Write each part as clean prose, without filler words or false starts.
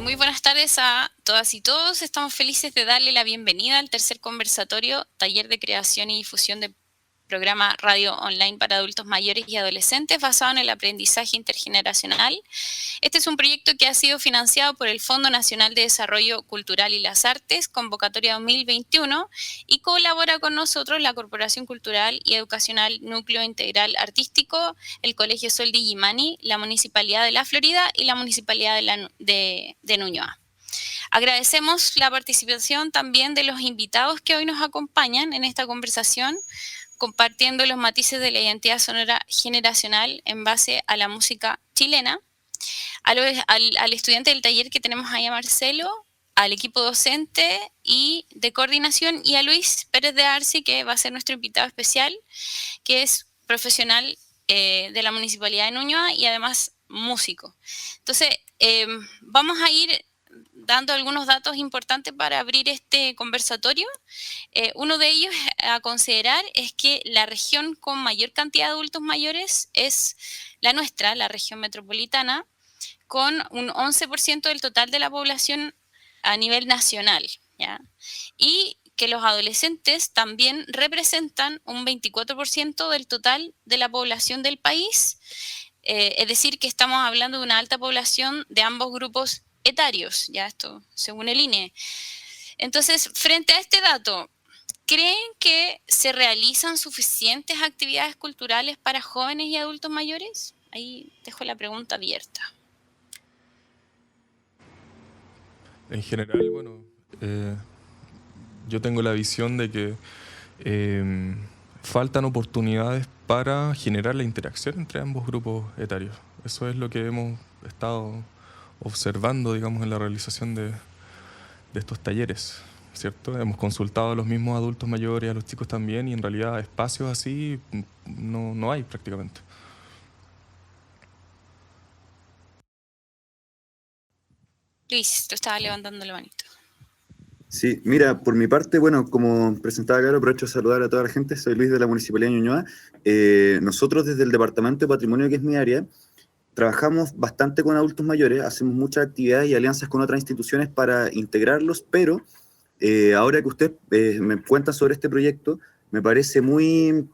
Muy buenas tardes a todas y todos. Estamos felices de darle la bienvenida al tercer conversatorio, taller de creación y difusión de programa radio online para adultos mayores y adolescentes basado en el aprendizaje intergeneracional. Este es un proyecto que ha sido financiado por el Fondo Nacional de Desarrollo Cultural y las Artes, convocatoria 2021, y colabora con nosotros la Corporación Cultural y Educacional Núcleo Integral Artístico, el Colegio Sol de Illimani, la Municipalidad de La Florida y la Municipalidad de Ñuñoa. Agradecemos la participación también de los invitados que hoy nos acompañan en esta conversación, compartiendo los matices de la identidad sonora generacional en base a la música chilena, al estudiante del taller que tenemos ahí, a Marcelo, al equipo docente y de coordinación, y a Luis Pérez de Arce, que va a ser nuestro invitado especial, que es profesional de la Municipalidad de Ñuñoa y además músico. Entonces, vamos a ir dando algunos datos importantes para abrir este conversatorio. Uno de ellos a considerar es que la región con mayor cantidad de adultos mayores es la nuestra, la región metropolitana, con un 11% del total de la población a nivel nacional, ¿ya? Y que los adolescentes también representan un 24% del total de la población del país, es decir, que estamos hablando de una alta población de ambos grupos etarios, ya esto según el INE. Entonces, frente a este dato, ¿creen que se realizan suficientes actividades culturales para jóvenes y adultos mayores? Ahí dejo la pregunta abierta. En general, bueno, yo tengo la visión de que faltan oportunidades para generar la interacción entre ambos grupos etarios. Eso es lo que hemos estado observando, digamos, en la realización de estos talleres, ¿cierto? Hemos consultado a los mismos adultos mayores, a los chicos también, y en realidad espacios así no hay prácticamente. Luis, tú estabas levantando la manito. Sí, mira, por mi parte, bueno, como presentaba Caro, aprovecho de saludar a toda la gente. Soy Luis de la Municipalidad de Ñuñoa. Nosotros desde el Departamento de Patrimonio, que es mi área, trabajamos bastante con adultos mayores, hacemos muchas actividades y alianzas con otras instituciones para integrarlos, pero ahora que usted me cuenta sobre este proyecto, me parece muy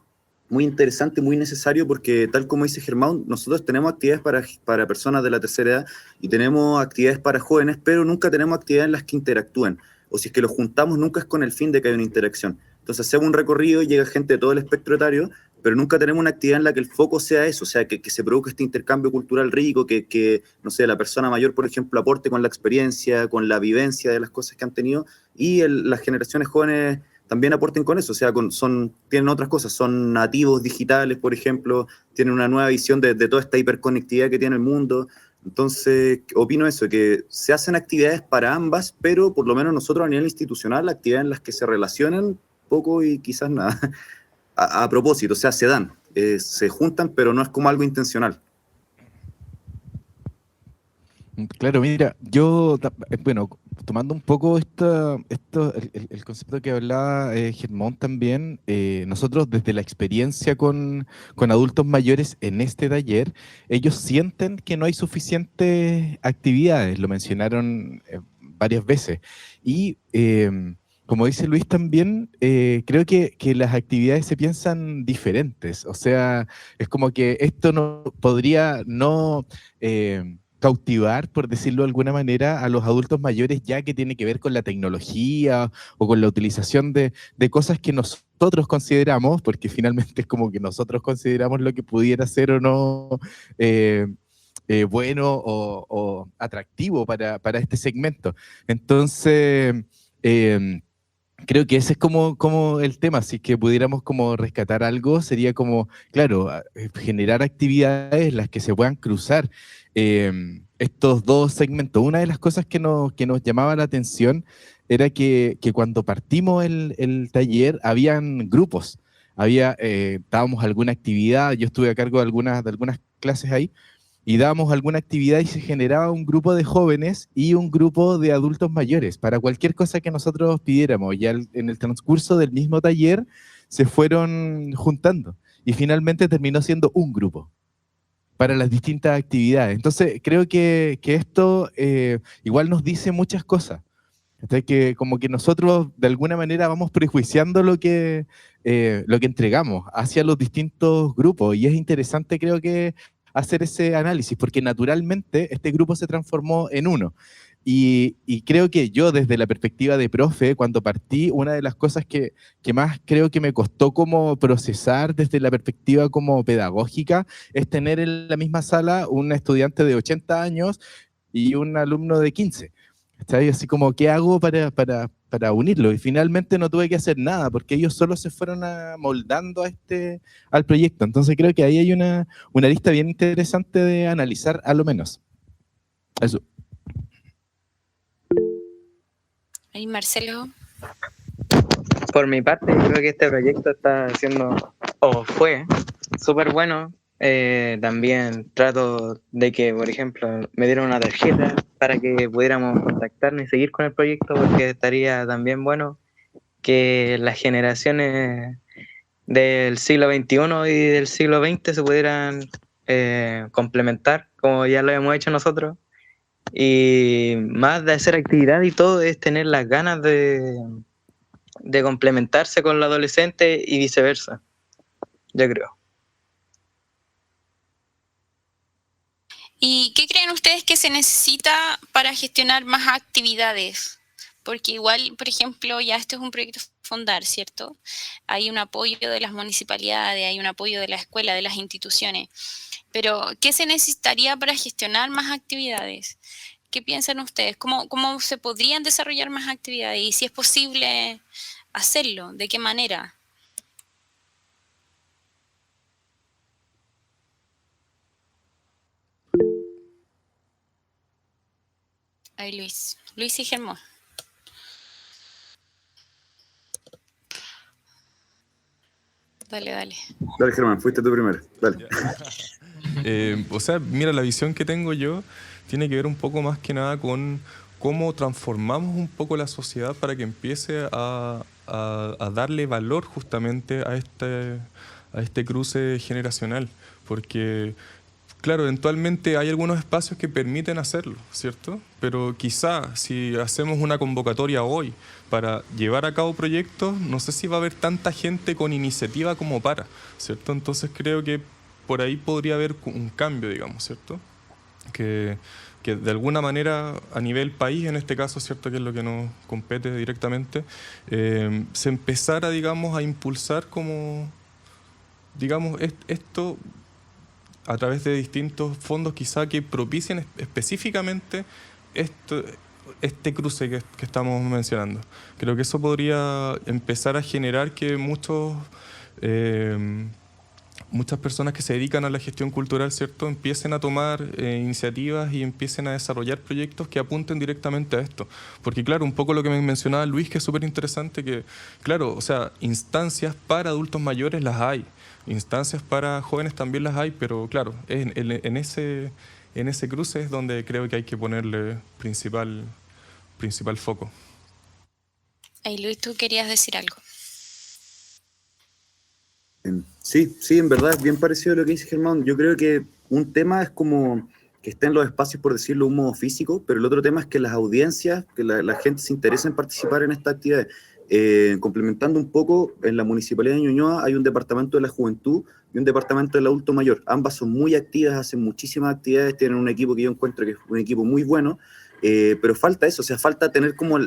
interesante, muy necesario, porque tal como dice Germán, nosotros tenemos actividades para personas de la tercera edad y tenemos actividades para jóvenes, pero nunca tenemos actividades en las que interactúen, o si es que los juntamos nunca es con el fin de que haya una interacción. Entonces hacemos un recorrido y llega gente de todo el espectro etario, pero nunca tenemos una actividad en la que el foco sea eso, o sea, que se produzca este intercambio cultural rico, que, no sé, la persona mayor, por ejemplo, aporte con la experiencia, con la vivencia de las cosas que han tenido, y las generaciones jóvenes también aporten con eso, o sea, tienen otras cosas, son nativos digitales, por ejemplo, tienen una nueva visión de toda esta hiperconectividad que tiene el mundo. Entonces, opino eso, que se hacen actividades para ambas, pero por lo menos nosotros a nivel institucional, actividades en las que se relacionan poco y quizás nada, a propósito, o sea, se dan, se juntan, pero no es como algo intencional. Claro, mira, bueno, tomando un poco el concepto que hablaba Germán también, nosotros desde la experiencia con adultos mayores en este taller, ellos sienten que no hay suficientes actividades, lo mencionaron varias veces. Y como dice Luis también, creo que las actividades se piensan diferentes, o sea, es como que esto no podría no cautivar, por decirlo de alguna manera, a los adultos mayores, ya que tiene que ver con la tecnología o con la utilización de cosas que nosotros consideramos, porque finalmente es como que nosotros consideramos lo que pudiera ser o no bueno o atractivo para este segmento. Entonces, creo que ese es como el tema. Si es que pudiéramos como rescatar algo, sería como, claro, generar actividades en las que se puedan cruzar estos dos segmentos. Una de las cosas que nos llamaba la atención era que cuando partimos el taller habían grupos, dábamos alguna actividad, yo estuve a cargo de algunas clases ahí, y dábamos alguna actividad y se generaba un grupo de jóvenes y un grupo de adultos mayores para cualquier cosa que nosotros pidiéramos. Ya en el transcurso del mismo taller se fueron juntando y finalmente terminó siendo un grupo. para las distintas actividades. Entonces, creo que esto igual nos dice muchas cosas. Entonces, que como que nosotros de alguna manera vamos prejuiciando lo que entregamos hacia los distintos grupos, y es interesante, creo que, hacer ese análisis, porque naturalmente este grupo se transformó en uno. Y creo que yo, desde la perspectiva de profe, cuando partí, una de las cosas que más creo que me costó como procesar desde la perspectiva como pedagógica es tener en la misma sala un estudiante de 80 años y un alumno de 15. ¿Está ahí? Así como, ¿qué hago para unirlo? Y finalmente no tuve que hacer nada, porque ellos solo se fueron amoldando al proyecto. Entonces creo que ahí hay una lista bien interesante de analizar, a lo menos. Eso. Ahí, Marcelo. Por mi parte, yo creo que este proyecto está siendo, o fue, súper bueno. También trato de que, por ejemplo, me dieron una tarjeta para que pudiéramos contactarnos y seguir con el proyecto, porque estaría también bueno que las generaciones del siglo XXI y del siglo XX se pudieran complementar, como ya lo hemos hecho nosotros. Y más de hacer actividad y todo, es tener las ganas de complementarse con los adolescentes y viceversa, yo creo. ¿Y qué creen ustedes que se necesita para gestionar más actividades? Porque igual, por ejemplo, ya esto es un proyecto Fondar, ¿cierto? Hay un apoyo de las municipalidades, hay un apoyo de la escuela, de las instituciones. Pero, ¿qué se necesitaría para gestionar más actividades? ¿Qué piensan ustedes? ¿Cómo se podrían desarrollar más actividades? Y si es posible hacerlo, ¿de qué manera? Ay, Luis y Germán. Dale. Dale, Germán, fuiste tú primero. Dale. O sea, mira, la visión que tengo yo tiene que ver un poco más que nada con cómo transformamos un poco la sociedad para que empiece a darle valor justamente a este cruce generacional. Porque, claro, eventualmente hay algunos espacios que permiten hacerlo, ¿cierto? Pero quizá si hacemos una convocatoria hoy para llevar a cabo proyectos, no sé si va a haber tanta gente con iniciativa como ¿cierto? Entonces creo que por ahí podría haber un cambio, digamos, ¿cierto? Que de alguna manera a nivel país, en este caso, ¿cierto? Que es lo que nos compete directamente, se empezara, digamos, a impulsar como, digamos, esto a través de distintos fondos quizá que propicien específicamente este cruce que estamos mencionando. Creo que eso podría empezar a generar que muchas personas que se dedican a la gestión cultural, ¿cierto?, empiecen a tomar iniciativas y empiecen a desarrollar proyectos que apunten directamente a esto. Porque claro, un poco lo que me mencionaba Luis, que es súper interesante, que claro, o sea, instancias para adultos mayores las hay, instancias para jóvenes también las hay, pero claro, en ese cruce es donde creo que hay que ponerle principal foco. Ay, Luis, tú querías decir algo. Sí, en verdad es bien parecido a lo que dice Germán. Yo creo que un tema es como que estén los espacios, por decirlo, un modo físico, pero el otro tema es que las audiencias, que la gente se interese en participar en estas actividades. Complementando un poco, en la Municipalidad de Ñuñoa hay un departamento de la juventud y un departamento del adulto mayor. Ambas son muy activas, hacen muchísimas actividades, tienen un equipo que yo encuentro que es un equipo muy bueno, pero falta eso, o sea, falta tener como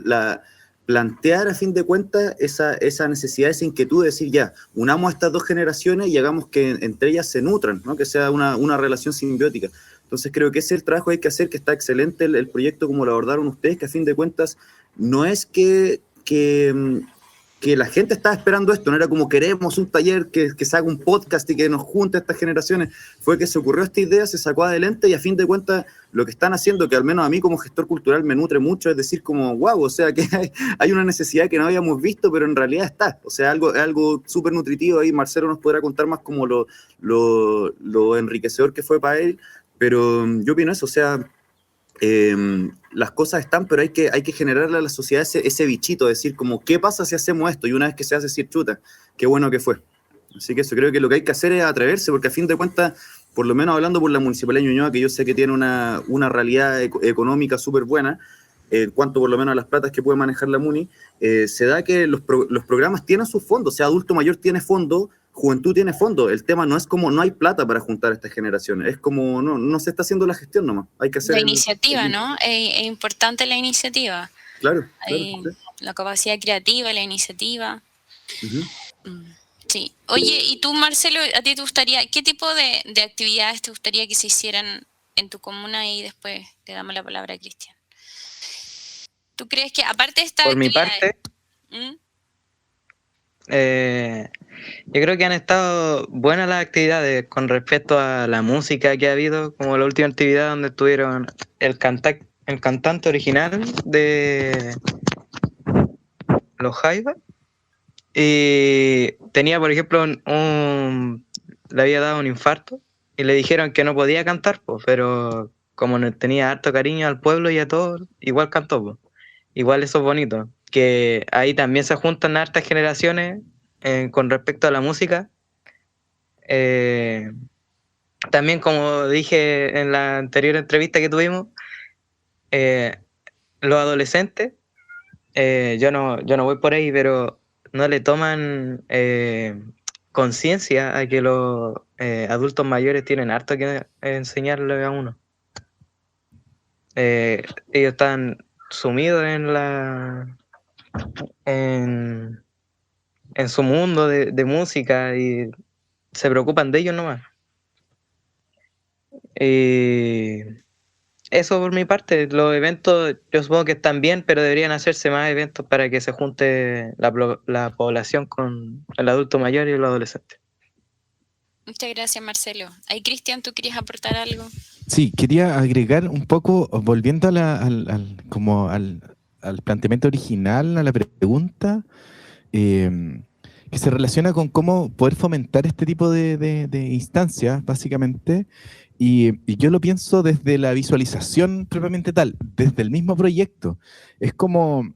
plantear a fin de cuentas esa necesidad, esa inquietud de decir ya, unamos a estas dos generaciones y hagamos que entre ellas se nutran, ¿no? Que sea una relación simbiótica. Entonces creo que ese es el trabajo que hay que hacer, que está excelente el proyecto como lo abordaron ustedes, que a fin de cuentas no es que la gente estaba esperando esto, no era como queremos un taller que se haga un podcast y que nos junte a estas generaciones, fue que se ocurrió esta idea, se sacó adelante y a fin de cuentas lo que están haciendo, que al menos a mí como gestor cultural me nutre mucho, es decir como wow, o sea que hay una necesidad que no habíamos visto, pero en realidad está, o sea, algo súper nutritivo ahí. Marcelo nos podrá contar más como lo enriquecedor que fue para él, pero yo opino eso, o sea, las cosas están, pero hay que generarle a la sociedad ese bichito, decir como, ¿qué pasa si hacemos esto? Y una vez que se hace decir, chuta, qué bueno que fue. Así que eso, creo que lo que hay que hacer es atreverse, porque a fin de cuentas por lo menos hablando por la Municipalidad de Ñuñoa, que yo sé que tiene una realidad económica súper buena, en cuanto por lo menos a las platas que puede manejar la MUNI, se da que los programas tienen sus fondos, o sea, adulto mayor tiene fondo, juventud tiene fondo. El tema no es como no hay plata para juntar a estas generaciones, es como no se está haciendo la gestión nomás. Hay que hacer la iniciativa, ¿no? Es importante la iniciativa. Claro, Sí. La capacidad creativa, la iniciativa. Uh-huh. Sí. Oye, y tú, Marcelo, ¿a ti te gustaría, qué tipo de actividades te gustaría que se hicieran en tu comuna? Y después le damos la palabra a Cristian. ¿Tú crees que, aparte de esta Por mi parte, yo creo que han estado buenas las actividades con respecto a la música que ha habido, como la última actividad donde estuvieron el cantante original de Los Jaivas, y tenía, por ejemplo, le había dado un infarto y le dijeron que no podía cantar, pues, pero como tenía harto cariño al pueblo y a todos, igual cantó, pues. Igual eso es bonito, que ahí también se juntan hartas generaciones con respecto a la música. También, como dije en la anterior entrevista que tuvimos, los adolescentes, yo no voy por ahí, pero no le toman conciencia a que los adultos mayores tienen harto que enseñarle a uno. Ellos están sumidos en su mundo de música y se preocupan de ellos nomás. Eso por mi parte. Los eventos yo supongo que están bien, pero deberían hacerse más eventos para que se junte la población con el adulto mayor y los adolescentes. Muchas gracias, Marcelo. Ahí, Cristian, ¿tú querías aportar algo? Sí, quería agregar un poco, volviendo al planteamiento original, a la pregunta, que se relaciona con cómo poder fomentar este tipo de instancias, básicamente, y yo lo pienso desde la visualización propiamente tal, desde el mismo proyecto. Es como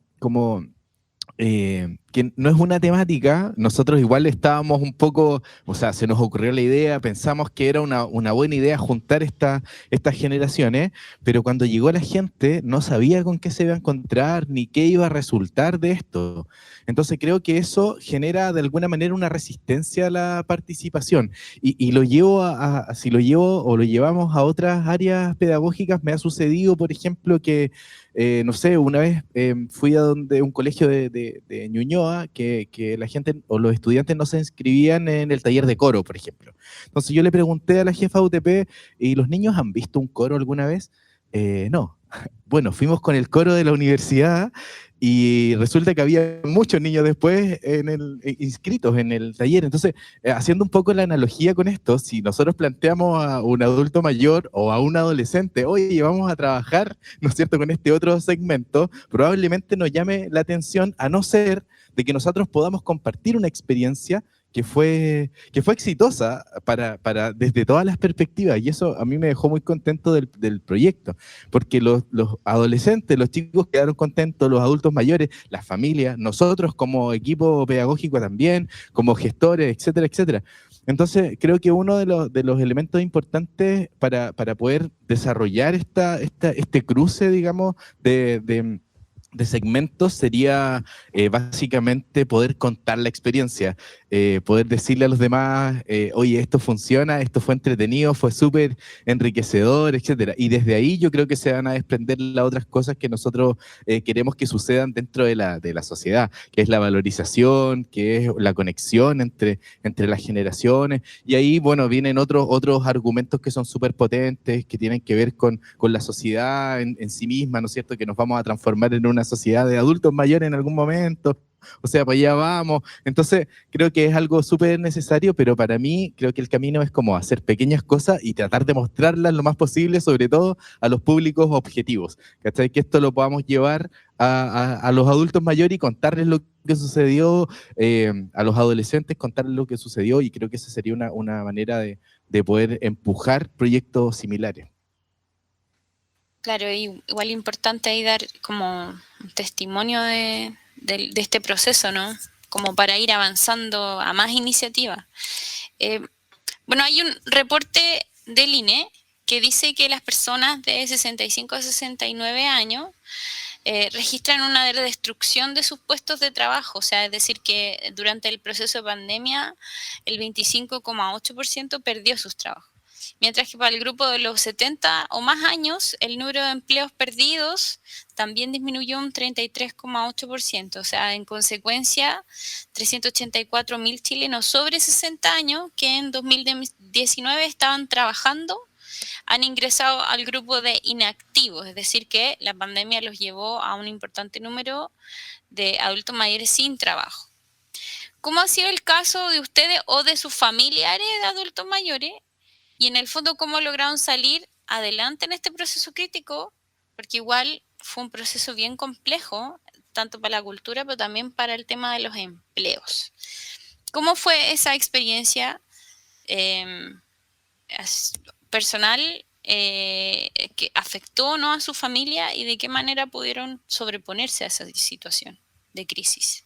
que no es una temática, nosotros igual estábamos un poco, o sea, se nos ocurrió la idea, pensamos que era una buena idea juntar estas generaciones, pero cuando llegó la gente no sabía con qué se iba a encontrar ni qué iba a resultar de esto. Entonces creo que eso genera de alguna manera una resistencia a la participación y lo llevo si lo llevo o lo llevamos a otras áreas pedagógicas, me ha sucedido, por ejemplo, que no sé, una vez fui a un colegio de Ñuñoa que la gente o los estudiantes no se inscribían en el taller de coro, por ejemplo. Entonces yo le pregunté a la jefa de UTP, ¿y los niños han visto un coro alguna vez? No. Bueno, fuimos con el coro de la universidad y resulta que había muchos niños después inscritos en el taller. Entonces, haciendo un poco la analogía con esto, si nosotros planteamos a un adulto mayor o a un adolescente, oye, vamos a trabajar, ¿no es cierto?, con este otro segmento, probablemente nos llame la atención, a no ser de que nosotros podamos compartir una experiencia que fue exitosa desde todas las perspectivas, y eso a mí me dejó muy contento del proyecto, porque los adolescentes, los chicos quedaron contentos, los adultos mayores, las familias, nosotros como equipo pedagógico también, como gestores, etcétera, etcétera. Entonces, creo que uno de los elementos importantes para poder desarrollar este cruce, digamos, de segmentos sería básicamente poder contar la experiencia, poder decirle a los demás, oye, esto funciona, esto fue entretenido, fue súper enriquecedor, etcétera. Y desde ahí yo creo que se van a desprender las otras cosas que nosotros queremos que sucedan dentro de la sociedad, que es la valorización, que es la conexión entre las generaciones. Y ahí, bueno, vienen otros argumentos que son súper potentes, que tienen que ver con la sociedad en sí misma, ¿no es cierto? Que nos vamos a transformar en una sociedad de adultos mayores en algún momento, o sea, para allá vamos. Entonces, creo que es algo súper necesario, pero para mí creo que el camino es como hacer pequeñas cosas y tratar de mostrarlas lo más posible, sobre todo a los públicos objetivos, ¿cachai? Que esto lo podamos llevar a los adultos mayores y contarles lo que sucedió, a los adolescentes contarles lo que sucedió, y creo que esa sería una manera de poder empujar proyectos similares. Claro, igual importante ahí dar como un testimonio de este proceso, ¿no? Como para ir avanzando a más iniciativas. Bueno, hay un reporte del INE que dice que las personas de 65 a 69 años registran una destrucción de sus puestos de trabajo, o sea, es decir, que durante el proceso de pandemia el 25,8% perdió sus trabajos. Mientras que para el grupo de los 70 o más años, el número de empleos perdidos también disminuyó un 33,8%. O sea, en consecuencia, 384.000 chilenos sobre 60 años que en 2019 estaban trabajando han ingresado al grupo de inactivos, es decir, que la pandemia los llevó a un importante número de adultos mayores sin trabajo. ¿Cómo ha sido el caso de ustedes o de sus familiares de adultos mayores? Y en el fondo, ¿cómo lograron salir adelante en este proceso crítico? Porque igual fue un proceso bien complejo, tanto para la cultura, pero también para el tema de los empleos. ¿Cómo fue esa experiencia personal que afectó, ¿no?, a su familia y de qué manera pudieron sobreponerse a esa situación de crisis?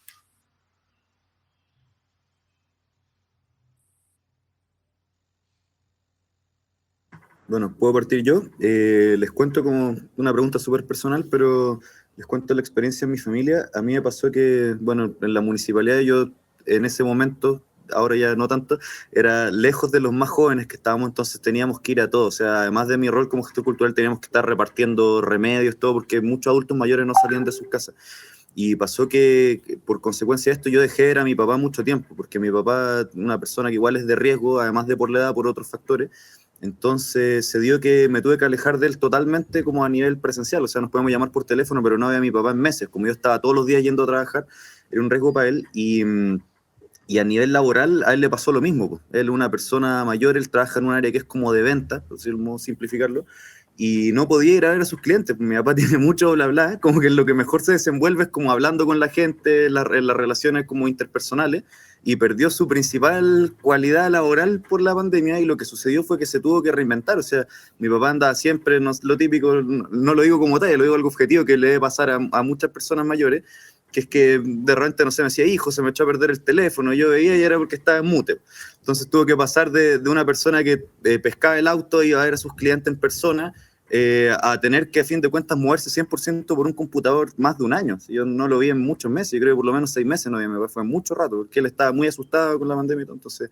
Bueno, puedo partir yo. Les cuento como una pregunta súper personal, pero les cuento la experiencia en mi familia. A mí me pasó que, bueno, en la municipalidad yo en ese momento, ahora ya no tanto, era lejos de los más jóvenes que estábamos, entonces teníamos que ir a todo. O sea, además de mi rol como gestor cultural, teníamos que estar repartiendo remedios, todo, porque muchos adultos mayores no salían de sus casas. Y pasó que por consecuencia de esto yo dejé de ver a mi papá mucho tiempo, porque mi papá, una persona que igual es de riesgo, además de por la edad, por otros factores. Entonces se dio que me tuve que alejar de él totalmente como a nivel presencial, o sea, nos podemos llamar por teléfono, pero no veía a mi papá en meses, como yo estaba todos los días yendo a trabajar, era un riesgo para él y a nivel laboral a él le pasó lo mismo, pues. Él es una persona mayor, él trabaja en un área que es como de venta, por decirlo, simplificarlo, y no podía ir a ver a sus clientes, pues mi papá tiene mucho bla bla, como que lo que mejor se desenvuelve es como hablando con la gente, en las relaciones como interpersonales, y perdió su principal cualidad laboral por la pandemia y lo que sucedió fue que se tuvo que reinventar, o sea, mi papá anda siempre, no, lo típico, no lo digo como tal, lo digo algo objetivo que le debe pasar a muchas personas mayores, que es que de repente, no sé, me decía, hijo, se me echó a perder el teléfono, yo veía y era porque estaba en mute. Entonces tuvo que pasar de una persona que pescaba el auto y iba a ver a sus clientes en persona, a tener que a fin de cuentas moverse 100% por un computador más de un año. Yo no lo vi en muchos meses, yo creo que por lo menos 6 meses no vi, fue mucho rato, porque él estaba muy asustado con la pandemia. Entonces,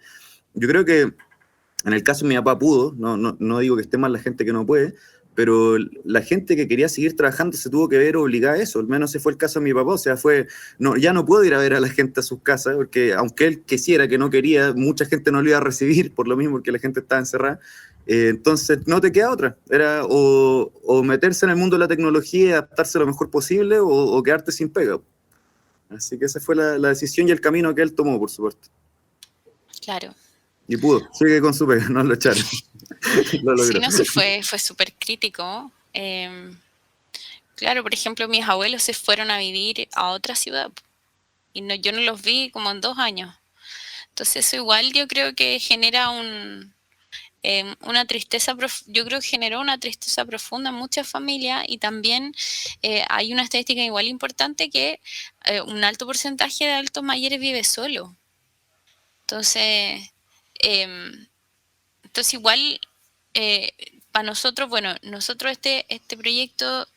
yo creo que en el caso de mi papá pudo, no digo que esté mal la gente que no puede, pero la gente que quería seguir trabajando se tuvo que ver obligada a eso, al menos ese fue el caso de mi papá, o sea, ya no puedo ir a ver a la gente a sus casas, porque aunque él quisiera, que no quería, mucha gente no lo iba a recibir, por lo mismo, porque la gente estaba encerrada. Entonces no te queda otra, era o meterse en el mundo de la tecnología y adaptarse lo mejor posible o quedarte sin pega. Así que esa fue la decisión y el camino que él tomó, por supuesto. Claro. Y pudo, sigue con su pega, no lo echaron. Lo logró. Sí, no, sí fue súper crítico. Claro, por ejemplo, mis abuelos se fueron a vivir a otra ciudad y yo no los vi como en 2 años. Entonces eso igual yo creo que genera una tristeza, yo creo que generó una tristeza profunda en muchas familias y también hay una estadística igual importante que un alto porcentaje de adultos mayores vive solo. Entonces igual para nosotros, bueno, nosotros este proyecto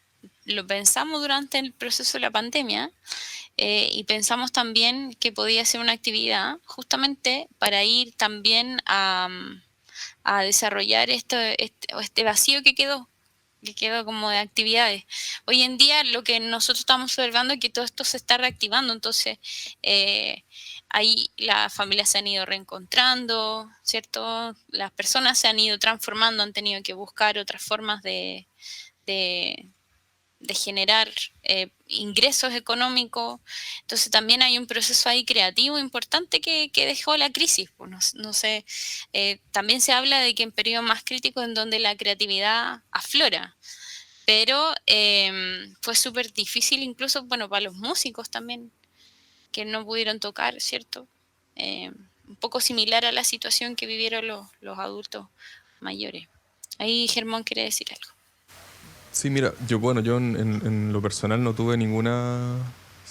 lo pensamos durante el proceso de la pandemia y pensamos también que podía ser una actividad justamente para ir también a desarrollar este vacío que quedó como de actividades. Hoy en día lo que nosotros estamos observando es que todo esto se está reactivando, entonces ahí las familias se han ido reencontrando, ¿cierto? Las personas se han ido transformando, han tenido que buscar otras formas de generar ingresos económicos. Entonces también hay un proceso ahí creativo importante que dejó la crisis. Pues no sé, también se habla de que en periodos más críticos en donde la creatividad aflora, pero fue súper difícil incluso, bueno, para los músicos también, que no pudieron tocar, ¿cierto? Un poco similar a la situación que vivieron los adultos mayores. Ahí Germán quiere decir algo. Sí, mira, yo en lo personal no tuve ninguna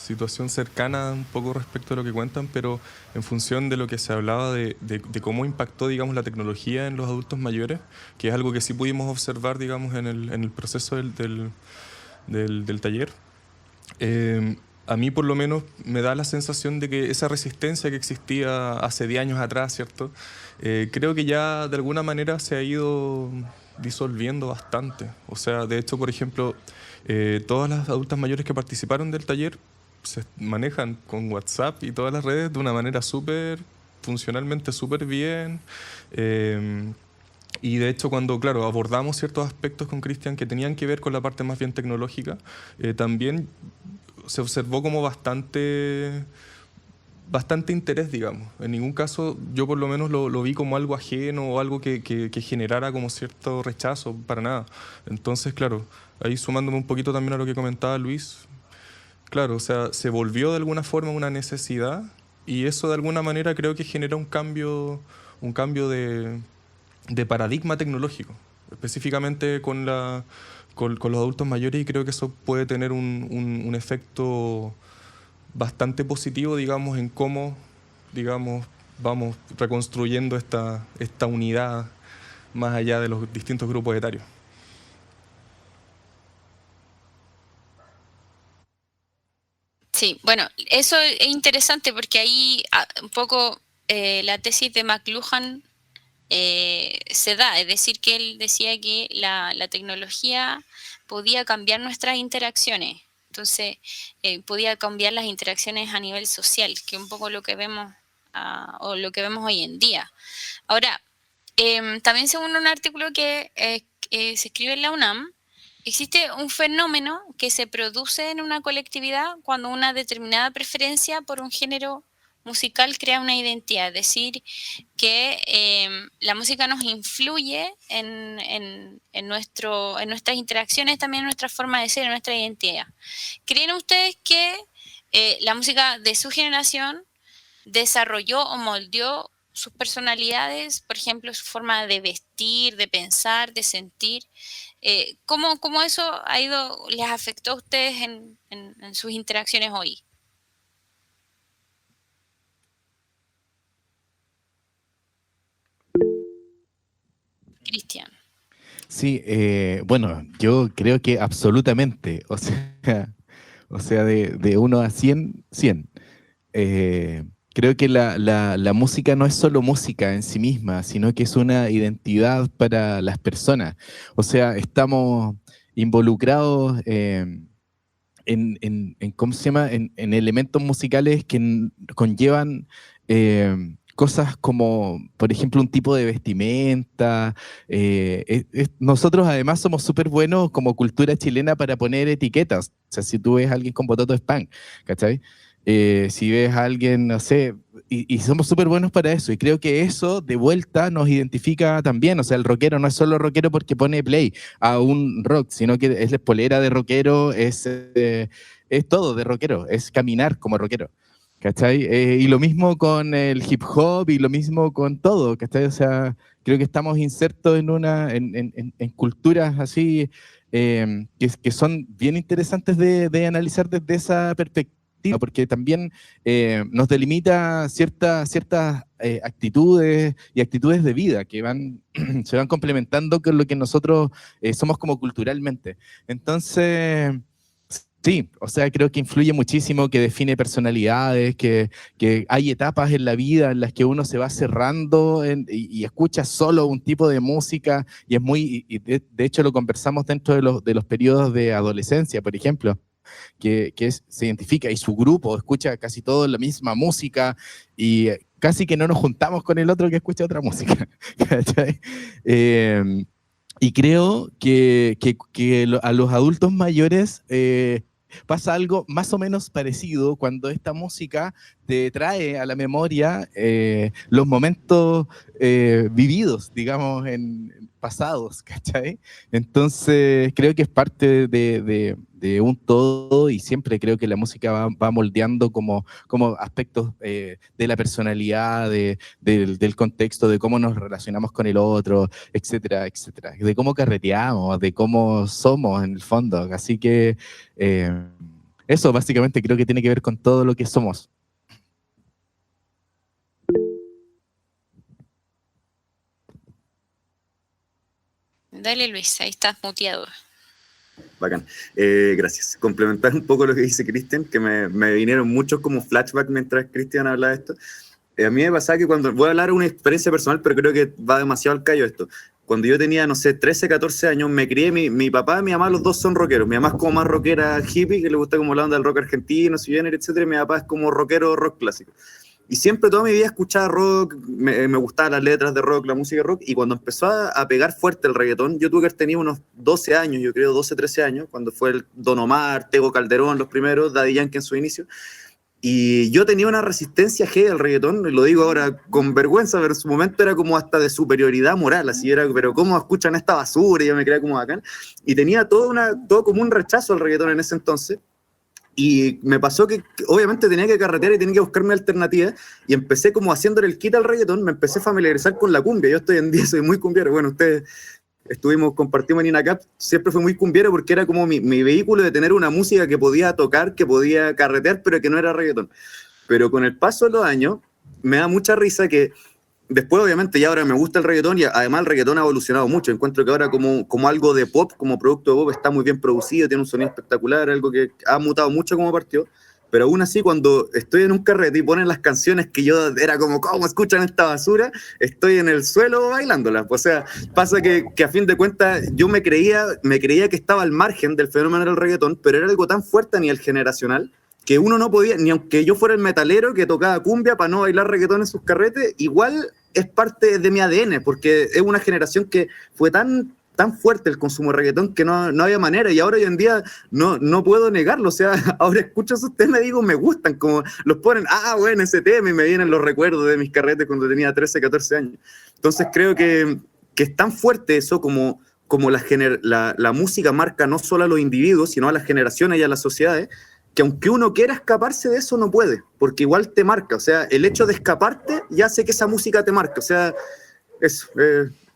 situación cercana un poco respecto a lo que cuentan, pero en función de lo que se hablaba de cómo impactó, digamos, la tecnología en los adultos mayores, que es algo que sí pudimos observar, digamos, en el proceso del taller. A mí por lo menos me da la sensación de que esa resistencia que existía hace 10 años atrás, ¿cierto? Creo que ya de alguna manera se ha ido disolviendo bastante. O sea, de hecho, por ejemplo, todas las adultas mayores que participaron del taller se manejan con WhatsApp y todas las redes de una manera funcionalmente súper bien. Y de hecho cuando, claro, abordamos ciertos aspectos con Cristian que tenían que ver con la parte más bien tecnológica, también se observó como bastante interés, digamos. En ningún caso yo por lo menos lo vi como algo ajeno o algo que generara como cierto rechazo, para nada. Entonces, claro, ahí sumándome un poquito también a lo que comentaba Luis, claro, o sea, se volvió de alguna forma una necesidad y eso de alguna manera creo que genera un cambio de paradigma tecnológico, específicamente con los adultos mayores, y creo que eso puede tener un efecto bastante positivo, digamos, en cómo, digamos, vamos reconstruyendo esta unidad más allá de los distintos grupos etarios. Sí, bueno, eso es interesante porque ahí un poco la tesis de McLuhan se da, es decir, que él decía que la tecnología podía cambiar nuestras interacciones, entonces podía cambiar las interacciones a nivel social, que es un poco lo que vemos o lo que vemos hoy en día. Ahora, también según un artículo que se escribe en la UNAM, existe un fenómeno que se produce en una colectividad cuando una determinada preferencia por un género musical crea una identidad, es decir, que la música nos influye en nuestras interacciones, también en nuestra forma de ser, en nuestra identidad. ¿Creen ustedes que la música de su generación desarrolló o moldeó sus personalidades, por ejemplo, su forma de vestir, de pensar, de sentir? ¿Cómo eso les afectó a ustedes en sus interacciones hoy? Cristian. Sí, bueno, yo creo que absolutamente, o sea de 1 a 100, 100. Creo que la música no es solo música en sí misma, sino que es una identidad para las personas. O sea, estamos involucrados ¿cómo se llama? En elementos musicales que conllevan cosas como, por ejemplo, un tipo de vestimenta. Nosotros además somos súper buenos como cultura chilena para poner etiquetas. O sea, si tú ves a alguien con bototo es punk, ¿cachai? Si ves a alguien, no sé, y somos súper buenos para eso, y creo que eso de vuelta nos identifica también. O sea, el rockero no es solo rockero porque pone play a un rock, sino que es la polera de rockero, es todo de rockero, es caminar como rockero, ¿cachai? Y lo mismo con el hip hop y lo mismo con todo, ¿cachai? O sea, creo que estamos insertos en culturas así que son bien interesantes de analizar desde esa perspectiva, porque también nos delimita ciertas actitudes y actitudes de vida que se van complementando con lo que nosotros somos como culturalmente. Entonces, sí, o sea, creo que influye muchísimo, que define personalidades, que hay etapas en la vida en las que uno se va cerrando y escucha solo un tipo de música, y es de hecho lo conversamos dentro de los periodos de adolescencia, por ejemplo, que se identifica y su grupo escucha casi todo la misma música y casi que no nos juntamos con el otro que escucha otra música. Y creo que a los adultos mayores pasa algo más o menos parecido cuando esta música te trae a la memoria los momentos vividos, digamos, en pasados, ¿cachai? Entonces creo que es parte de un todo, y siempre creo que la música va moldeando como aspectos de la personalidad, del contexto, de cómo nos relacionamos con el otro, etcétera, etcétera, de cómo carreteamos, de cómo somos en el fondo. Así que eso básicamente creo que tiene que ver con todo lo que somos. Dale, Luis, ahí estás muteado. Bacán. Gracias. Complementar un poco lo que dice Cristian, que me vinieron muchos como flashbacks mientras Cristian hablaba de esto. A mí me pasaba que cuando, voy a hablar de una experiencia personal, pero creo que va demasiado al callo esto. Cuando yo tenía, no sé, 13, 14 años, me crié, mi papá y mi mamá, los dos son rockeros. Mi mamá es como más rockera hippie, que le gusta como la onda del rock argentino, su género, etcétera. Y mi papá es como rockero rock clásico. Y siempre toda mi vida escuchaba rock, me gustaban las letras de rock, la música de rock, y cuando empezó a pegar fuerte el reggaetón, yo tuve que tener unos 12 años, yo creo 12, 13 años, cuando fue el Don Omar, Tego Calderón, los primeros, Daddy Yankee en su inicio, y yo tenía una resistencia G al reggaetón, y lo digo ahora con vergüenza, pero en su momento era como hasta de superioridad moral, así era, pero ¿cómo escuchan esta basura? Y yo me creía como bacán, y tenía todo como un rechazo al reggaetón en ese entonces. Y me pasó que obviamente tenía que carretear y tenía que buscarme alternativas y empecé como haciéndole el quita al reggaetón, me empecé a familiarizar con la cumbia. Yo estoy en día, soy muy cumbiero. Bueno, ustedes compartimos en INACAP, siempre fui muy cumbiero porque era como mi vehículo de tener una música que podía tocar, que podía carretear, pero que no era reggaetón. Pero con el paso de los años, me da mucha risa que después, obviamente, ya ahora me gusta el reggaetón y además el reggaetón ha evolucionado mucho. Encuentro que ahora como algo de pop, como producto de pop, está muy bien producido, tiene un sonido espectacular, algo que ha mutado mucho como partió. Pero aún así, cuando estoy en un carrete y ponen las canciones que yo era como, ¿cómo escuchan esta basura? Estoy en el suelo bailándolas. O sea, pasa que a fin de cuentas yo me creía que estaba al margen del fenómeno del reggaetón, pero era algo tan fuerte a nivel generacional que uno no podía, ni aunque yo fuera el metalero que tocaba cumbia para no bailar reggaetón en sus carretes, igual es parte de mi ADN, porque es una generación que fue tan fuerte el consumo de reggaetón que no había manera, y ahora hoy en día no puedo negarlo. O sea, ahora escucho esos temas y digo, me gustan, como los ponen, bueno, ese tema, y me vienen los recuerdos de mis carretes cuando tenía 13, 14 años. Entonces creo que es tan fuerte eso como la música marca no solo a los individuos, sino a las generaciones y a las sociedades, que aunque uno quiera escaparse de eso, no puede, porque igual te marca. O sea, el hecho de escaparte ya hace que esa música te marque. O sea, eso,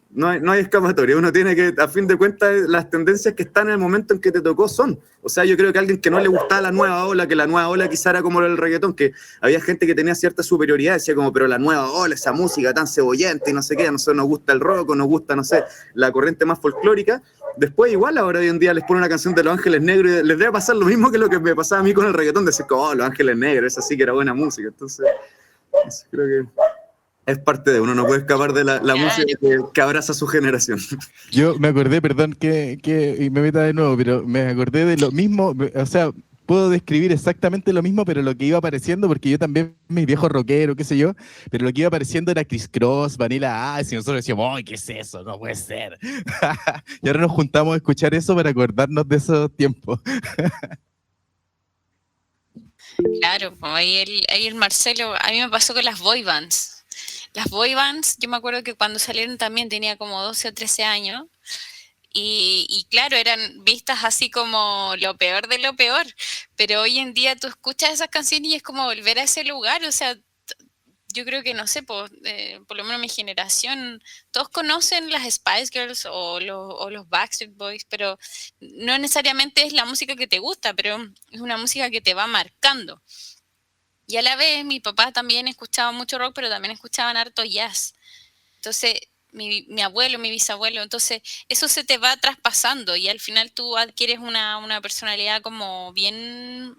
no hay escapatoria. Uno tiene que, a fin de cuentas, las tendencias que están en el momento en que te tocó son. O sea, yo creo que alguien que no le gustaba la nueva ola, que la nueva ola quizá era como el reggaetón, que había gente que tenía cierta superioridad, decía como, pero la nueva ola, esa música tan cebollenta y no sé qué, a nosotros nos gusta el rock, o nos gusta, no sé, la corriente más folclórica. Después igual ahora hoy en día les pone una canción de Los Ángeles Negros y les debe pasar lo mismo que lo que me pasaba a mí con el reggaetón, decir como, Los Ángeles Negros, esa sí que era buena música. Entonces, creo que es parte de uno, no puede escapar de la música que abraza su generación. Yo me acordé, perdón y me meta de nuevo, pero me acordé de lo mismo, o sea, puedo describir exactamente lo mismo, pero lo que iba apareciendo, porque yo también, mi viejo rockero, qué sé yo, pero lo que iba apareciendo era Criss Cross, Vanilla Ice, y nosotros decíamos, ¡ay, qué es eso! No puede ser. Y ahora nos juntamos a escuchar eso para acordarnos de esos tiempos. Claro, pues ahí el Marcelo, a mí me pasó con las boy bands. Las boy bands, yo me acuerdo que cuando salieron también tenía como 12 o 13 años. Y claro, eran vistas así como lo peor de lo peor, pero hoy en día tú escuchas esas canciones y es como volver a ese lugar. O sea, yo creo que, no sé, por lo menos mi generación, todos conocen las Spice Girls o los Backstreet Boys, pero no necesariamente es la música que te gusta, pero es una música que te va marcando. Y a la vez mi papá también escuchaba mucho rock, pero también escuchaban harto jazz. Entonces, mi abuelo, mi bisabuelo, entonces eso se te va traspasando y al final tú adquieres una personalidad como bien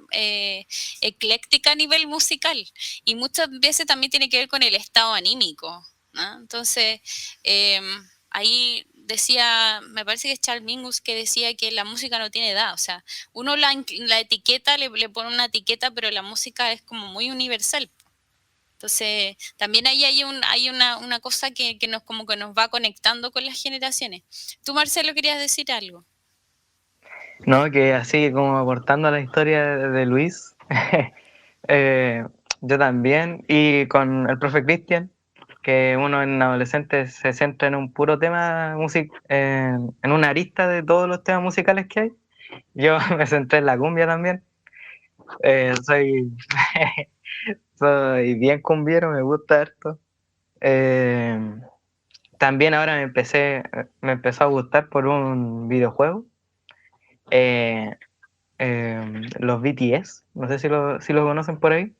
ecléctica a nivel musical, y muchas veces también tiene que ver con el estado anímico, ¿no? Entonces, ahí decía, me parece que es Charles Mingus que decía que la música no tiene edad. O sea, uno la etiqueta, le pone una etiqueta, pero la música es como muy universal. Entonces, también ahí hay una cosa que nos como que nos va conectando con las generaciones. Tú, Marcelo, querías decir algo. No, que así como aportando a la historia de Luis, yo también, y con el profe Cristian, que uno en adolescente se centra en un puro tema, en una arista de todos los temas musicales que hay. Yo me centré en la cumbia también. Soy soy bien cumbiero, me gusta harto. También ahora me empezó a gustar por un videojuego. los BTS, no sé si lo conocen por ahí.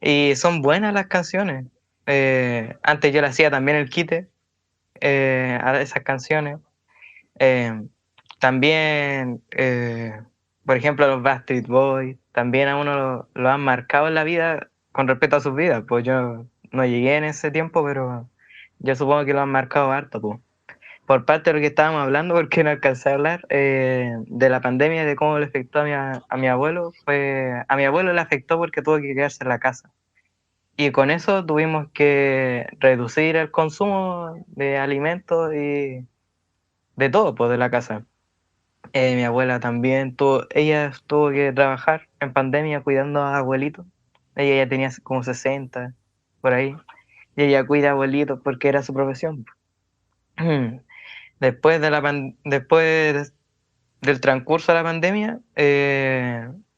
Y son buenas las canciones. Antes yo le hacía también el quite a esas canciones. También, por ejemplo, los Backstreet Boys, también a uno lo han marcado en la vida con respecto a sus vidas. Pues yo no llegué en ese tiempo, pero yo supongo que lo han marcado harto, pues. Por parte de lo que estábamos hablando, porque no alcancé a hablar, de la pandemia, de cómo le afectó a mi abuelo, a mi abuelo le afectó porque tuvo que quedarse en la casa. Y con eso tuvimos que reducir el consumo de alimentos y de todo, pues, de la casa. Mi abuela también ella tuvo que trabajar en pandemia cuidando a abuelitos. Ella ya tenía como 60, por ahí. Y ella cuida a abuelitos porque era su profesión. Después del transcurso de la pandemia,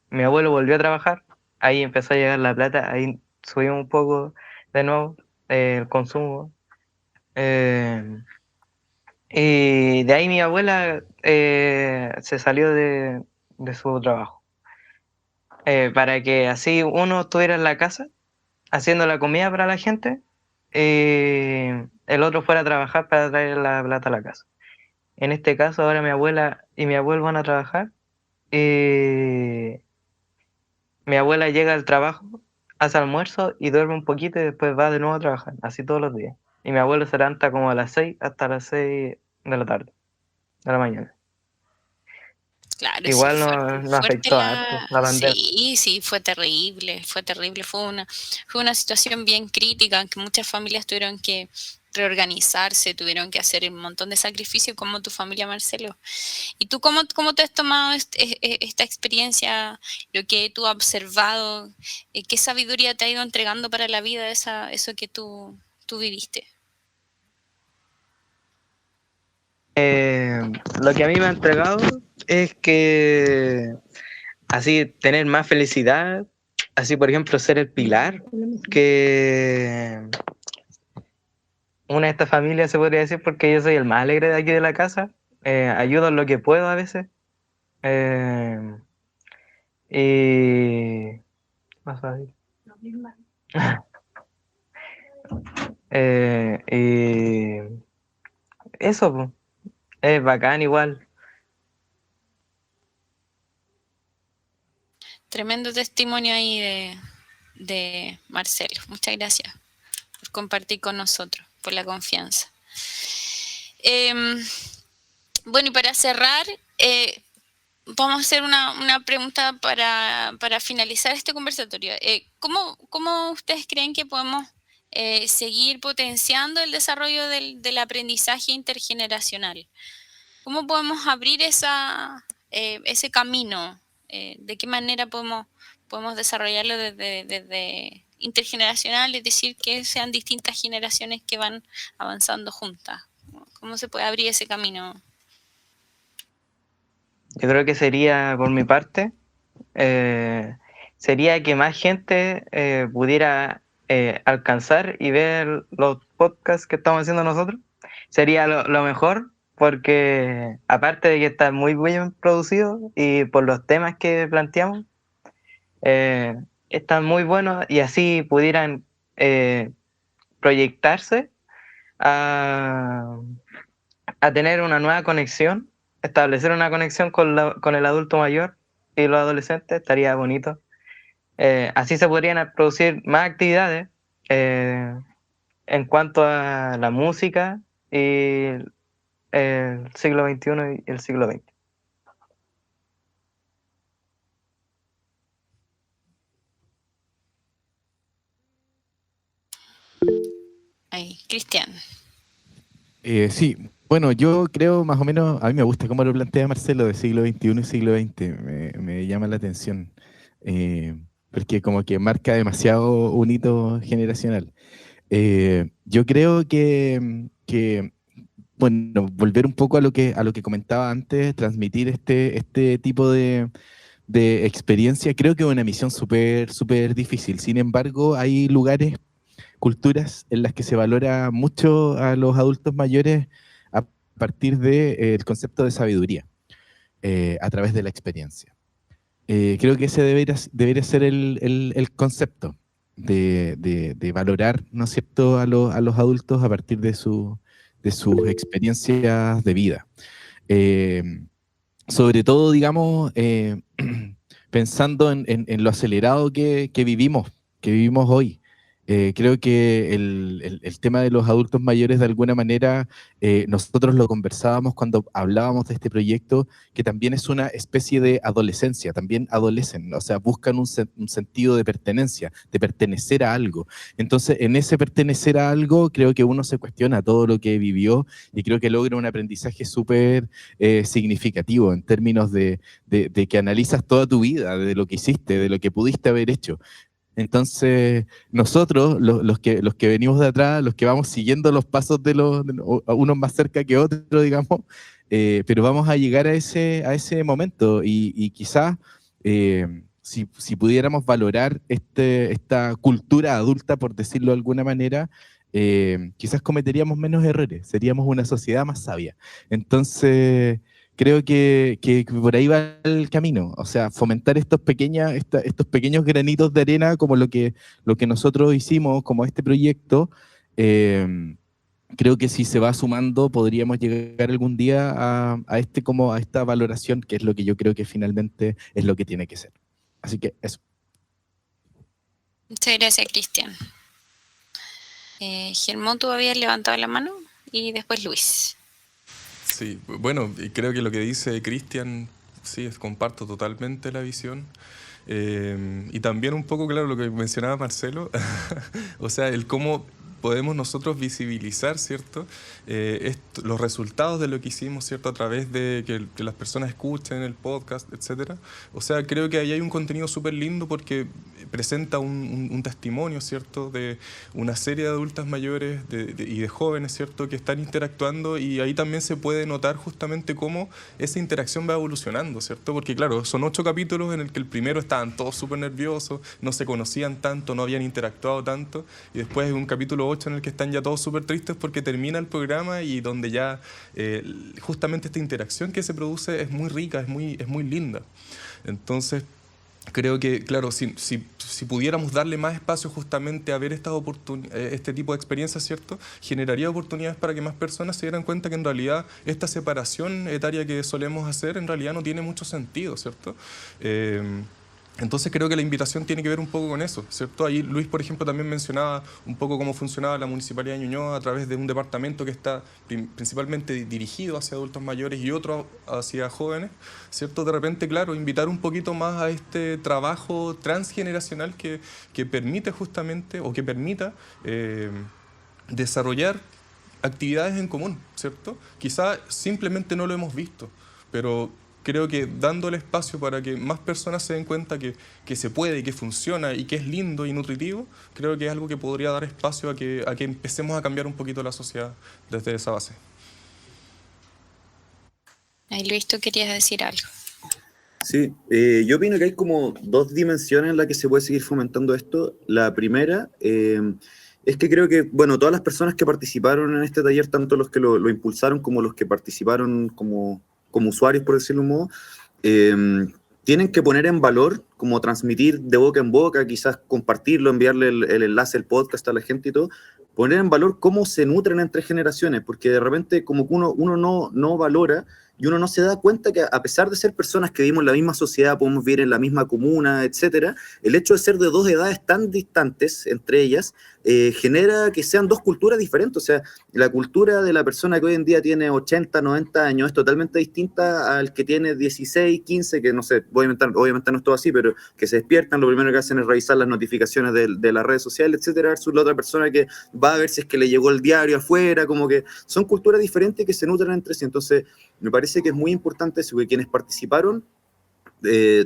mi abuelo volvió a trabajar. Ahí empezó a llegar la plata. Ahí subimos un poco de nuevo el consumo. Y de ahí mi abuela se salió de su trabajo. Para que así uno estuviera en la casa haciendo la comida para la gente y el otro fuera a trabajar para traer la plata a la casa. En este caso ahora mi abuela y mi abuelo van a trabajar y mi abuela llega al trabajo, hace almuerzo y duerme un poquito y después va de nuevo a trabajar, así todos los días. Y mi abuelo se levanta como a las 6 hasta las 6 de la tarde, de la mañana. Claro, sí, Igual nos fuerte afectó harto la pandemia. sí, fue terrible, fue una situación bien crítica en que muchas familias tuvieron que reorganizarse, tuvieron que hacer un montón de sacrificios como tu familia, Marcelo. ¿Y tú cómo te has tomado esta experiencia, lo que tú has observado, qué sabiduría te ha ido entregando para la vida eso que tú viviste? Lo que a mí me ha entregado es que así tener más felicidad, así por ejemplo ser el pilar que una de estas familias se podría decir, porque yo soy el más alegre de aquí de la casa, ayudo en lo que puedo a veces, y más fácil. Y eso pues, es bacán igual. Tremendo testimonio ahí de Marcelo. Muchas gracias por compartir con nosotros, por la confianza. Bueno, y para cerrar, vamos a hacer una pregunta para finalizar este conversatorio. ¿Cómo ustedes creen que podemos seguir potenciando el desarrollo del aprendizaje intergeneracional? ¿Cómo podemos abrir ese camino? ¿De qué manera podemos desarrollarlo desde intergeneracional? Es decir, que sean distintas generaciones que van avanzando juntas. ¿Cómo se puede abrir ese camino? Yo creo que sería, por mi parte, sería que más gente pudiera alcanzar y ver los podcasts que estamos haciendo nosotros. Sería lo mejor, porque aparte de que está muy bien producido y por los temas que planteamos, están muy buenos y así pudieran proyectarse a tener una nueva conexión, establecer una conexión con el adulto mayor y los adolescentes, estaría bonito. Así se podrían producir más actividades en cuanto a la música y el siglo XXI y el siglo XX. Ahí, Cristian. Sí, bueno, yo creo más o menos, a mí me gusta cómo lo plantea Marcelo de siglo XXI y siglo XX, me llama la atención, porque como que marca demasiado un hito generacional. Yo creo que, bueno, volver un poco a lo que comentaba antes, transmitir este tipo de experiencia, creo que es una misión súper difícil. Sin embargo, hay lugares, culturas en las que se valora mucho a los adultos mayores a partir del concepto de sabiduría. a través de la experiencia. Creo que ese debería ser el concepto de valorar, ¿no es cierto?, a los adultos a partir de sus experiencias de vida. Sobre todo, digamos, pensando en lo acelerado que vivimos hoy. Creo que el tema de los adultos mayores, de alguna manera, nosotros lo conversábamos cuando hablábamos de este proyecto, que también es una especie de adolescencia, también adolecen, o sea, buscan un sentido de pertenencia, de pertenecer a algo. Entonces, en ese pertenecer a algo, creo que uno se cuestiona todo lo que vivió y creo que logra un aprendizaje súper significativo en términos de que analizas toda tu vida, de lo que hiciste, de lo que pudiste haber hecho. Entonces, nosotros, los que venimos de atrás, los que vamos siguiendo los pasos unos más cerca que otros, digamos, pero vamos a llegar a ese momento y quizás si pudiéramos valorar esta cultura adulta, por decirlo de alguna manera, quizás cometeríamos menos errores, seríamos una sociedad más sabia. Entonces, creo que por ahí va el camino, o sea, fomentar estos pequeños granitos de arena como lo que nosotros hicimos, como este proyecto. Creo que si se va sumando podríamos llegar algún día a esta valoración, que es lo que yo creo que finalmente es lo que tiene que ser. Así que eso. Muchas gracias, Cristian. Germán, tú habías levantado la mano y después Luis. Sí, bueno, y creo que lo que dice Cristian, sí, comparto totalmente la visión. Y también un poco, claro, lo que mencionaba Marcelo, o sea, el cómo podemos nosotros visibilizar, ¿cierto?, los resultados de lo que hicimos, ¿cierto?, a través de que las personas escuchen el podcast, etcétera. O sea, creo que ahí hay un contenido súper lindo porque presenta un testimonio, ¿cierto?, de una serie de adultas mayores y de jóvenes, ¿cierto?, que están interactuando, y ahí también se puede notar justamente cómo esa interacción va evolucionando, ¿cierto? Porque claro, son 8 capítulos en el que el primero estaban todos súper nerviosos, no se conocían tanto, no habían interactuado tanto, y después hay un capítulo 8 en el que están ya todos súper tristes porque termina el programa y donde ya justamente esta interacción que se produce es muy rica, es muy linda. Entonces, creo que, claro, si pudiéramos darle más espacio justamente a ver este tipo de experiencias, ¿cierto?, generaría oportunidades para que más personas se dieran cuenta que en realidad esta separación etaria que solemos hacer en realidad no tiene mucho sentido, ¿cierto? Entonces creo que la invitación tiene que ver un poco con eso, ¿cierto? Ahí Luis, por ejemplo, también mencionaba un poco cómo funcionaba la Municipalidad de Ñuñoa a través de un departamento que está principalmente dirigido hacia adultos mayores y otro hacia jóvenes, ¿cierto? De repente, claro, invitar un poquito más a este trabajo transgeneracional que permite justamente, o que permita desarrollar actividades en común, ¿cierto? Quizá simplemente no lo hemos visto, pero creo que dándole espacio para que más personas se den cuenta que se puede y que funciona y que es lindo y nutritivo, creo que es algo que podría dar espacio a que empecemos a cambiar un poquito la sociedad desde esa base. Ay, Luis, tú querías decir algo. Sí, yo opino que hay como 2 dimensiones en las que se puede seguir fomentando esto. La primera es que creo que, bueno, todas las personas que participaron en este taller, tanto los que lo impulsaron como los que participaron como usuarios, por decirlo de un modo, tienen que poner en valor, como transmitir de boca en boca, quizás compartirlo, enviarle el enlace, el podcast a la gente y todo, poner en valor cómo se nutren entre generaciones, porque de repente como que uno no valora y uno no se da cuenta que a pesar de ser personas que vivimos en la misma sociedad, podemos vivir en la misma comuna, etcétera, el hecho de ser de 2 edades tan distantes entre ellas genera que sean 2 culturas diferentes. O sea, la cultura de la persona que hoy en día tiene 80, 90 años es totalmente distinta al que tiene 16, 15, que no sé, obviamente no es todo así, pero que se despiertan, lo primero que hacen es revisar las notificaciones de las redes sociales, etcétera, versus la otra persona que va a ver si es que le llegó el diario afuera, como que son culturas diferentes que se nutren entre sí. Entonces, me parece que es muy importante eso, que quienes participaron,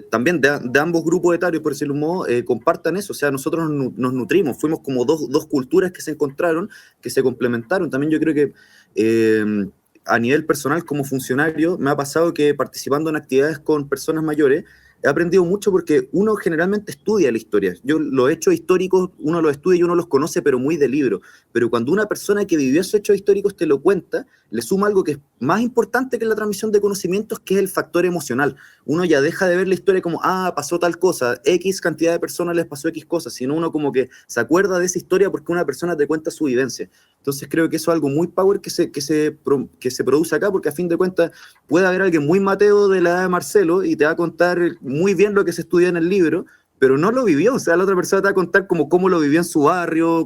también de ambos grupos etarios, por decirlo de un modo, compartan eso. O sea, nosotros nos nutrimos, fuimos como dos culturas que se encontraron, que se complementaron. También yo creo que a nivel personal, como funcionario, me ha pasado que participando en actividades con personas mayores, he aprendido mucho porque uno generalmente estudia la historia. Yo los hechos históricos, uno los estudia y uno los conoce, pero muy de libro. Pero cuando una persona que vivió esos hechos históricos te lo cuenta, le suma algo que es más importante que la transmisión de conocimientos, que es el factor emocional. Uno ya deja de ver la historia como, pasó tal cosa, X cantidad de personas les pasó X cosas, sino uno como que se acuerda de esa historia porque una persona te cuenta su vivencia. Entonces creo que eso es algo muy power que se produce acá, porque a fin de cuentas puede haber alguien muy Mateo de la edad de Marcelo y te va a contar muy bien lo que se estudia en el libro, pero no lo vivió, o sea, la otra persona te va a contar como cómo lo vivió en su barrio,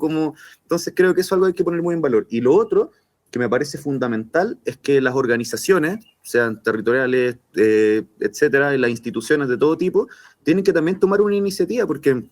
entonces creo que eso es algo que hay que poner muy en valor. Y lo otro que me parece fundamental es que las organizaciones, sean territoriales, etcétera, y las instituciones de todo tipo, tienen que también tomar una iniciativa, porque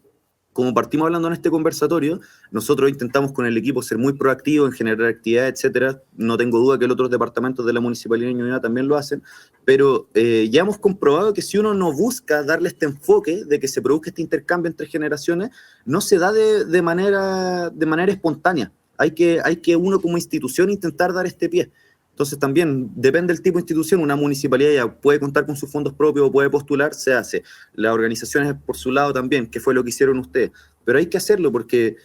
como partimos hablando en este conversatorio, nosotros intentamos con el equipo ser muy proactivos en generar actividades, etcétera. No tengo duda que los otros departamentos de la Municipalidad de Ñuñoa también lo hacen, pero ya hemos comprobado que si uno no busca darle este enfoque de que se produzca este intercambio entre generaciones, no se da de manera espontánea. Hay que uno como institución intentar dar este pie. Entonces también depende del tipo de institución, una municipalidad ya puede contar con sus fondos propios o puede postular, se hace. Las organizaciones por su lado también, que fue lo que hicieron ustedes. Pero hay que hacerlo porque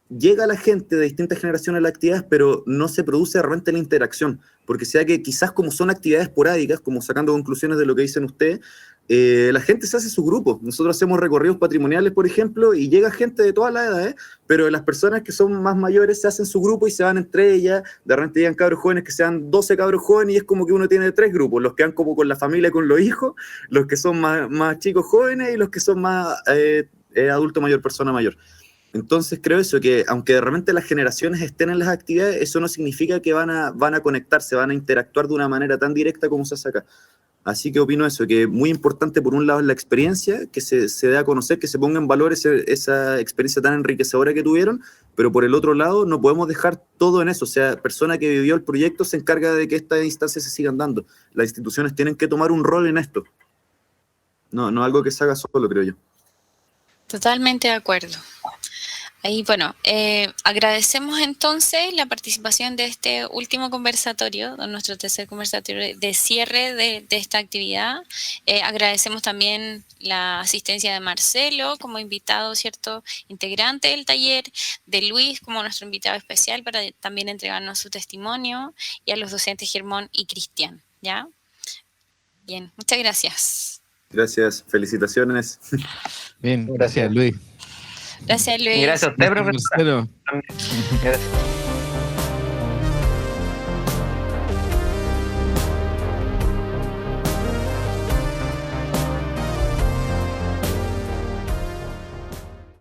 llega la gente de distintas generaciones a las actividades, pero no se produce realmente la interacción, porque sea que quizás como son actividades esporádicas, como sacando conclusiones de lo que dicen ustedes, la gente se hace su grupo. Nosotros hacemos recorridos patrimoniales, por ejemplo, y llega gente de todas las edades, pero las personas que son más mayores se hacen su grupo y se van entre ellas. De repente llegan cabros jóvenes que sean 12 cabros jóvenes y es como que uno tiene 3 grupos, los que van como con la familia, con los hijos, los que son más chicos jóvenes y los que son más adulto mayor, persona mayor. Entonces creo eso, que aunque de repente las generaciones estén en las actividades, eso no significa que van a conectarse, van a interactuar de una manera tan directa como se hace acá. Así que opino eso, que es muy importante por un lado la experiencia, que se dé a conocer, que se ponga en valor esa experiencia tan enriquecedora que tuvieron, pero por el otro lado no podemos dejar todo en eso. O sea, persona que vivió el proyecto se encarga de que estas instancias se sigan dando. Las instituciones tienen que tomar un rol en esto. No algo que se haga solo, creo yo. Totalmente de acuerdo. Ahí, bueno, agradecemos entonces la participación de este último conversatorio, de nuestro tercer conversatorio de cierre de esta actividad. Agradecemos también la asistencia de Marcelo como invitado, ¿cierto?, integrante del taller, de Luis como nuestro invitado especial para también entregarnos su testimonio, y a los docentes Germán y Cristian, ¿ya? Bien, muchas gracias. Gracias, felicitaciones. Bien, gracias Luis. Gracias, Luis. Gracias a usted, profesor. Marcelo. Gracias.